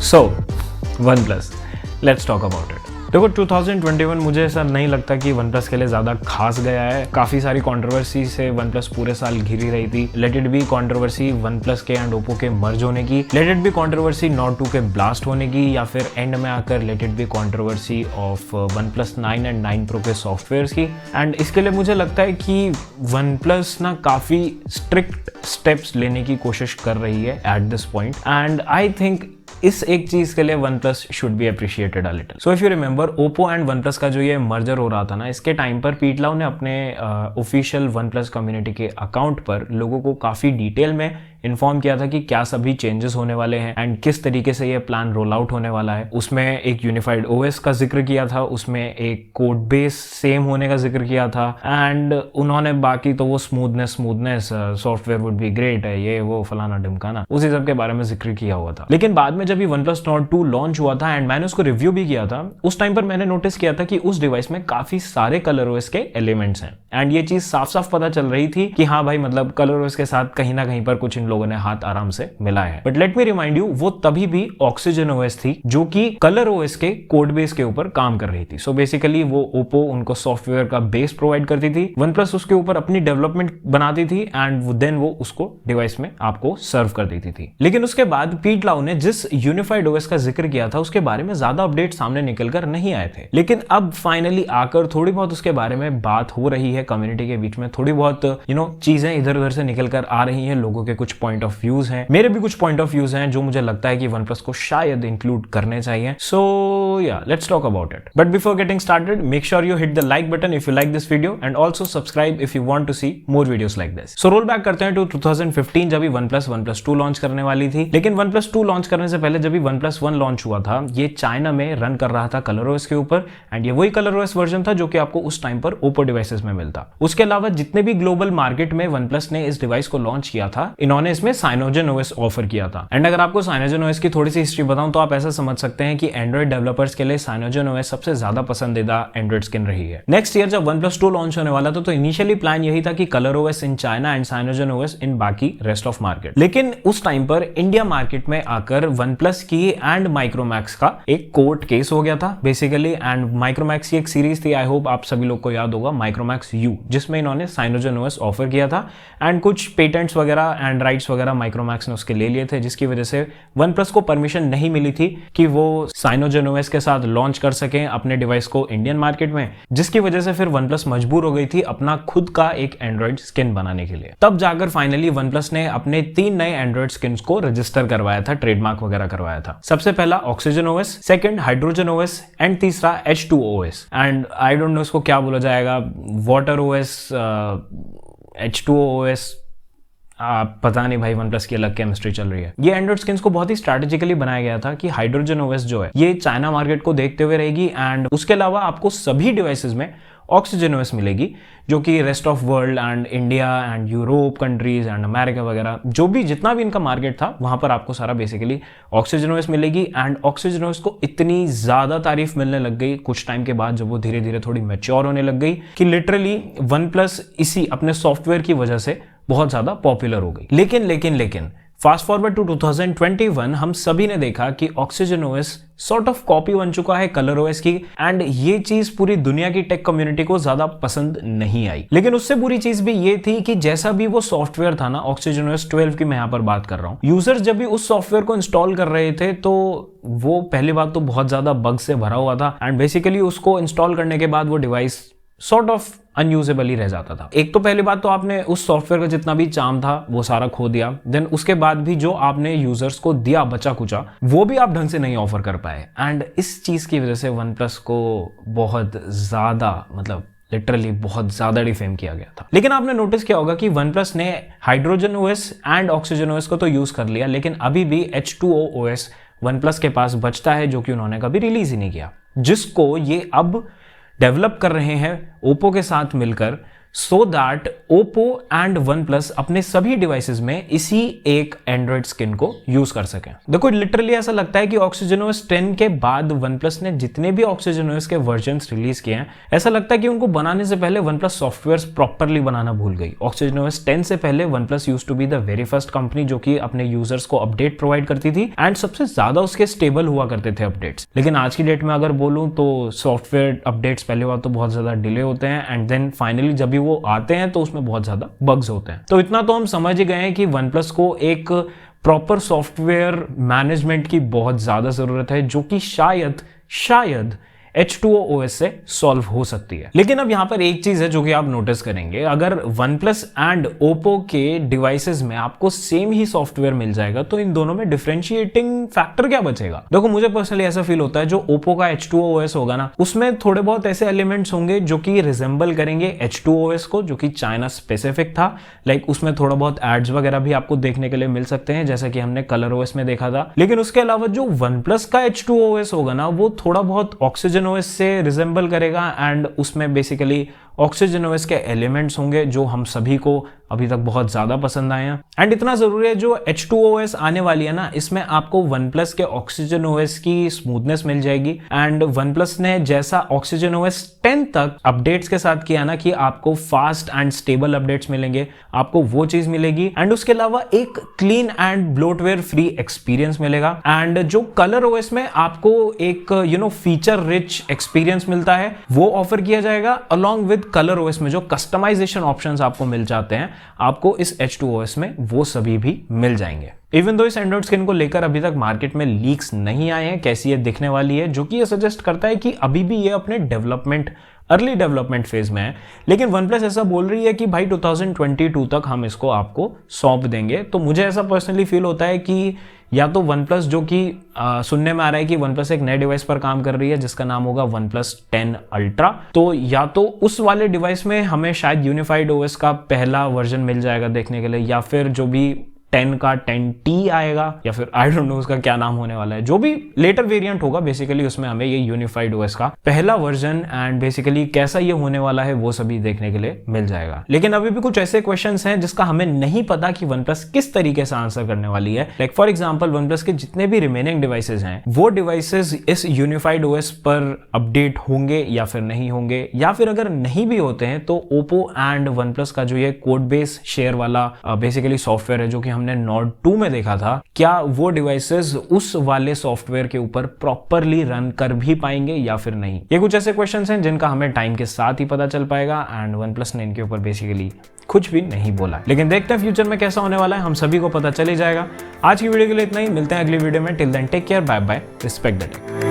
So one plus, let's talk about it. देखो 2021 मुझे ऐसा नहीं लगता कि वन प्लस के लिए ज़्यादा खास गया है। काफ़ी सारी कंट्रोवर्सी से वन प्लस पूरे साल घिरी रही थी। Let it be controversy one plus के एंड ओप्पो के मर्ज होने की, let it be controversy not 2 के ब्लास्ट होने की, या फिर एंड में आकर let it be controversy of one plus 9 and 9 pro के सॉफ्टवेयर की। एंड इसके लिए मुझे लगता है कि वन प्लस ना काफ़ी स्ट्रिक्ट स्टेप्स लेने की कोशिश कर रही है at this point, and I think इस एक चीज के लिए one plus should be appreciated a little. So if you remember, Oppo and one plus का जो ये मर्जर हो रहा था ना, इसके टाइम पर पीट लाउ ने अपने ऑफिशियल वन प्लस कम्युनिटी के अकाउंट पर लोगों को काफी डिटेल में इन्फॉर्म किया था कि क्या सभी चेंजेस होने वाले हैं एंड किस तरीके से ये प्लान रोल आउट होने वाला है। उसमें एक यूनिफाइड ओएस का जिक्र किया था, उसमें एक कोड बेस सेम होने का जिक्र किया था, एंड उन्होंने बाकी तो वो smoothness software would be great है, ये वो फलाना ढिमकाना, उसी सब के बारे में जिक्र किया हुआ था। लेकिन बाद में जब वन प्लस नॉट 2 लॉन्च हुआ था एंड मैंने उसको रिव्यू भी किया था, उस टाइम पर मैंने नोटिस किया था कि उस डिवाइस में काफी सारे कलर ओएस के एलिमेंट्स हैं एंड ये चीज साफ साफ पता चल रही थी कि हाँ भाई, मतलब कलर ओएस के साथ कहीं ना कहीं पर कुछ इन लोगों ने हाथ आराम से मिलाया है। But let me remind you, वो तभी भी ऑक्सीजन ओएस थी जो कि कलर ओएस के कोड बेस के ऊपर काम कर रही थी। सो बेसिकली वो ओप्पो उनको सॉफ्टवेयर का बेस प्रोवाइड करती थी, वन प्लस उसके ऊपर अपनी डेवलपमेंट बनाती थी एंड देन वो उसको डिवाइस में आपको सर्व कर देती थी। लेकिन उसके बाद पीट लाउ ने जिस यूनिफाइड ओएस का जिक्र किया था, उसके बारे में ज्यादा अपडेट सामने निकलकर नहीं आए थे। लेकिन अब फाइनली आकर थोड़ी बहुत उसके बारे में बात हो रही है कम्युनिटी के बीच में, थोड़ी बहुत चीजें इधर उधर से निकलकर आ रही हैं, लोगों के कुछ पॉइंट ऑफ व्यूज हैं, मेरे भी कुछ पॉइंट ऑफ व्यूज हैं जो मुझे लगता है कि वन प्लस को शायद इंक्लूड करने चाहिए। So ya, let's talk about it. But before getting started, make sure you hit the like button if you like this video and also subscribe if you want to see more videos like this. So roll back करते हैं to 2015 जब OnePlus 2 launch करने वाली थी। लेकिन one plus 2 launch करने से पहले जब वन प्लस 1 लॉन्च हुआ था, ये चाइना में रन कर रहा था कलर ओएस के ऊपर, एंड ये वही कलर ओएस वर्जन था जो कि आपको उस टाइम पर ओप्पो डिवाइसेस में मिलता। उसके अलावा जितने भी ग्लोबल मार्केट में वन प्लस ने इस डिवाइस को लॉन्च किया था, इन्होंने इसमें साइनोजन ओएस ऑफर किया था। एंड अगर आपको साइनोजन ओएस की थोड़ी सी हिस्ट्री बताऊं तो आप ऐसा समझ सकते हैं कि एंड्रॉइड डेवलपर्स के लिए साइनोजन ओएस सबसे ज्यादा पसंदीदा एंड्रॉइड स्किन रही है। नेक्स्ट ईयर जब वन प्लस 2 लॉन्च होने वाला था, तो इनिशियली प्लान यही था कि ColorOS in China and Cyanogen OS in बाकी रेस्ट ऑफ मार्केट। लेकिन उस टाइम पर इंडिया मार्केट में आकर वन प्लस की एंड माइक्रोमैक्स का एक कोर्ट केस हो गया था बेसिकली। एंड माइक्रोमैक्स की एक सीरीज थी, आई होप आप सभी लोग को याद होगा, माइक्रोमैक्स यू, जिसमें इन्होंने साइनोजन ओएस ऑफर किया था एंड कुछ पेटेंट्स वगैरह एंड राइट्स वगैरह माइक्रोमैक्स ने उसके ले लिए थे, जिसकी वजह से वन प्लस को परमिशन नहीं मिली थी कि वो साइनोजन ओएस के साथ लॉन्च कर सकें अपने डिवाइस को इंडियन मार्केट में, जिसकी वजह से फिर वन प्लस मजबूर हो गई थी अपना खुद का एक एंड्रॉइड स्किन बनाने के लिए। तब जाकर फाइनली वन प्लस ने अपने 3 नए एंड्रॉइड स्किन्स को रजिस्टर करवाया था, ट्रेडमार्क वगैरह करवाया था। सबसे पहला oxygen OS, second hydrogen OS and तीसरा H2O OS. And I don't know इसको क्या बोला जाएगा, वाटर ओएस, H2O ओएस, पता नहीं भाई, वन प्लस की अलग केमिस्ट्री चल रही है। ये एंड्रॉइड स्किन्स को बहुत ही स्ट्रैटेजिकली बनाया गया था कि हाइड्रोजन ओएस जो है ये चाइना मार्केट को देखते हुए रहेगी, एंड उसके अलावा आपको सभी डिवाइसेस में ऑक्सीजन ओएस मिलेगी, जो कि rest of world and India and Europe countries and America वगैरह जो भी जितना भी इनका मार्केट था, वहां पर आपको सारा बेसिकली ऑक्सीजन ओएस मिलेगी। एंड ऑक्सीजन ओएस को इतनी ज्यादा तारीफ मिलने लग गई कुछ टाइम के बाद, जब वो धीरे धीरे थोड़ी मैच्योर होने लग गई, कि लिटरली वन प्लस इसी अपने सॉफ्टवेयर की वजह से बहुत ज्यादा पॉपुलर हो गई। लेकिन फास्ट फॉरवर्ड टू 2021, हम सभी ने देखा कि oxygen OS sort of copy बन चुका है कलर ओएस की, एंड ये चीज पूरी दुनिया की टेक कम्युनिटी को ज्यादा पसंद नहीं आई। लेकिन उससे बुरी चीज भी ये थी कि जैसा भी वो सॉफ्टवेयर था ना, ऑक्सीजन ओएस 12 की मैं यहां पर बात कर रहा हूं, यूजर्स जब भी उस सॉफ्टवेयर को इंस्टॉल कर रहे थे तो वो पहली बात तो बहुत ज्यादा बग से भरा हुआ था, एंड बेसिकली उसको इंस्टॉल करने के बाद वो डिवाइस सॉर्ट ऑफ अनयूजेबल ही रह जाता था। एक तो पहली बात तो आपने उस सॉफ्टवेयर का जितना भी चार्म था वो सारा खो दिया, देन उसके बाद भी जो आपने यूजर्स को दिया बचा कुचा, वो भी आप ढंग से नहीं ऑफर कर पाए। एंड इस चीज की वजह से वन प्लस को बहुत ज्यादा, मतलब लिटरली बहुत ज्यादा डिफेम किया गया था। लेकिन आपने नोटिस किया होगा कि वन प्लस ने hydrogen OS and oxygen OS को तो यूज कर लिया, लेकिन अभी भी H2O ओएस वन प्लस के पास बचता है, जो कि उन्होंने कभी रिलीज ही नहीं किया, जिसको ये अब डेवलप कर रहे हैं ओप्पो के साथ मिलकर so that Oppo and one plus अपने सभी डिवाइसेस में इसी एक एंड्रॉइड स्किन को यूज कर सकें। देखो लिटरली ऐसा लगता है कि ऑक्सीजनोस 10 के बाद वन प्लस ने जितने भी ऑक्सीजनोस के वर्जन्स रिलीज किए हैं, ऐसा लगता है कि उनको बनाने से पहले वन प्लस सॉफ्टवेयर प्रॉपरली बनाना भूल गई। ऑक्सीजनोस 10 से पहले OnePlus used to be the very first company जो कि अपने यूजर्स को अपडेट प्रोवाइड करती थी एंड सबसे ज्यादा उसके स्टेबल हुआ करते थे अपडेट्स। लेकिन आज की डेट में अगर बोलूं तो सॉफ्टवेयर अपडेट्स पहले बात तो बहुत ज्यादा डिले होते हैं एंड देन फाइनली जब भी वो आते हैं तो उसमें बहुत ज्यादा बग्स होते हैं। तो इतना तो हम समझ ही गए हैं कि वन प्लस को एक प्रॉपर सॉफ्टवेयर मैनेजमेंट की बहुत ज्यादा जरूरत है, जो कि शायद H2O OS से सॉल्व हो सकती है। लेकिन अब यहां पर एक चीज है जो कि आप नोटिस करेंगे, अगर OnePlus एंड Oppo के डिवाइसेस में आपको सेम ही सॉफ्टवेयर मिल जाएगा तो इन दोनों में डिफरेंशिएटिंग फैक्टर क्या बचेगा? देखो मुझे पर्सनली ऐसा फील होता है जो Oppo का H2O OS होगा ना, उसमें थोड़े बहुत ऐसे एलिमेंट्स होंगे जो कि रिजेंबल करेंगे H2O OS को, जो कि चाइना स्पेसिफिक था। लाइक उसमें थोड़ा बहुत एड्स वगैरह भी आपको देखने के लिए मिल सकते हैं, जैसा कि हमने कलर OS में देखा था। लेकिन उसके अलावा जो OnePlus का H2O OS होगा ना, वो थोड़ा बहुत ऑक्सीजन OS से रिजेंबल करेगा एंड उसमें बेसिकली ऑक्सीजन OS के एलिमेंट्स होंगे जो हम सभी को अभी तक बहुत ज्यादा पसंद आए हैं। एंड इतना जरूरी है जो H2O OS आने वाली है ना, इसमें आपको OnePlus के ऑक्सीजन OS की स्मूथनेस मिल जाएगी एंड OnePlus ने जैसा ऑक्सीजन OS 10 तक अपडेट्स के साथ किया ना कि आपको फास्ट एंड स्टेबल अपडेट्स मिलेंगे, आपको वो चीज मिलेगी एंड उसके अलावा एक clean and bloatware free experience मिलेगा। एंड जो कलर OS में आपको एक फीचर रिच एक्सपीरियंस मिलता है वो ऑफर किया जाएगा, अलॉन्ग विद कलर OS में जो कस्टमाइजेशन ऑप्शंस आपको मिल जाते हैं, आपको इस H2O OS में वो सभी भी मिल जाएंगे। इवन दो इस एंड्रॉइड स्किन को लेकर अभी तक मार्केट में लीक्स नहीं आए हैं कैसी ये दिखने वाली है, जो कि ये सजेस्ट करता है कि अभी भी ये अपने अर्ली डेवलपमेंट फेज में है। लेकिन OnePlus ऐसा बोल रही है कि भाई 2022 तक हम इसको आपको सौंप देंगे। तो मुझे ऐसा पर्सनली फील होता है कि या तो OnePlus, जो कि सुनने में आ रहा है कि OnePlus एक नए डिवाइस पर काम कर रही है जिसका नाम होगा OnePlus 10 Ultra, तो या तो उस वाले डिवाइस में हमें शायद यूनिफाइड OS का पहला वर्जन मिल जाएगा देखने के लिए, या फिर जो भी 10 का 10T आएगा, या फिर आई डोंट नो उसका क्या नाम होने वाला है, जो भी लेटर वेरिएंट होगा बेसिकली उसमें हमें ये यूनिफाइड OS का पहला वर्जन एंड बेसिकली कैसा ये होने वाला है वो सभी देखने के लिए मिल जाएगा। लेकिन अभी भी कुछ ऐसे क्वेश्चंस हैं जिसका हमें नहीं पता कि OnePlus किस तरीके से आंसर करने वाली है। लाइक फॉर एग्जांपल OnePlus के जितने भी रिमेनिंग डिवाइसेस हैं वो डिवाइसेस इस यूनिफाइड OS पर अपडेट होंगे या फिर नहीं होंगे, या फिर अगर नहीं भी होते हैं तो Oppo एंड OnePlus का जो ये कोड बेस शेयर वाला बेसिकली सॉफ्टवेयर है जो कि हमने Nord 2 में देखा था, क्या वो डिवाइसेस उस वाले सॉफ्टवेयर के ऊपर प्रॉपरली रन कर भी पाएंगे या फिर नहीं? ये कुछ ऐसे क्वेश्चंस हैं जिनका हमें टाइम के साथ ही पता चल पाएगा एंड OnePlus ने इनके ऊपर बेसिकली कुछ भी नहीं बोला। लेकिन देखते हैं फ्यूचर में कैसा होने वाला है, हम सभी को पता चल ही जाएगा। आज की वीडियो के लिए इतना ही, मिलते हैं अगली वीडियो में। Till then take care, bye bye, respect the day.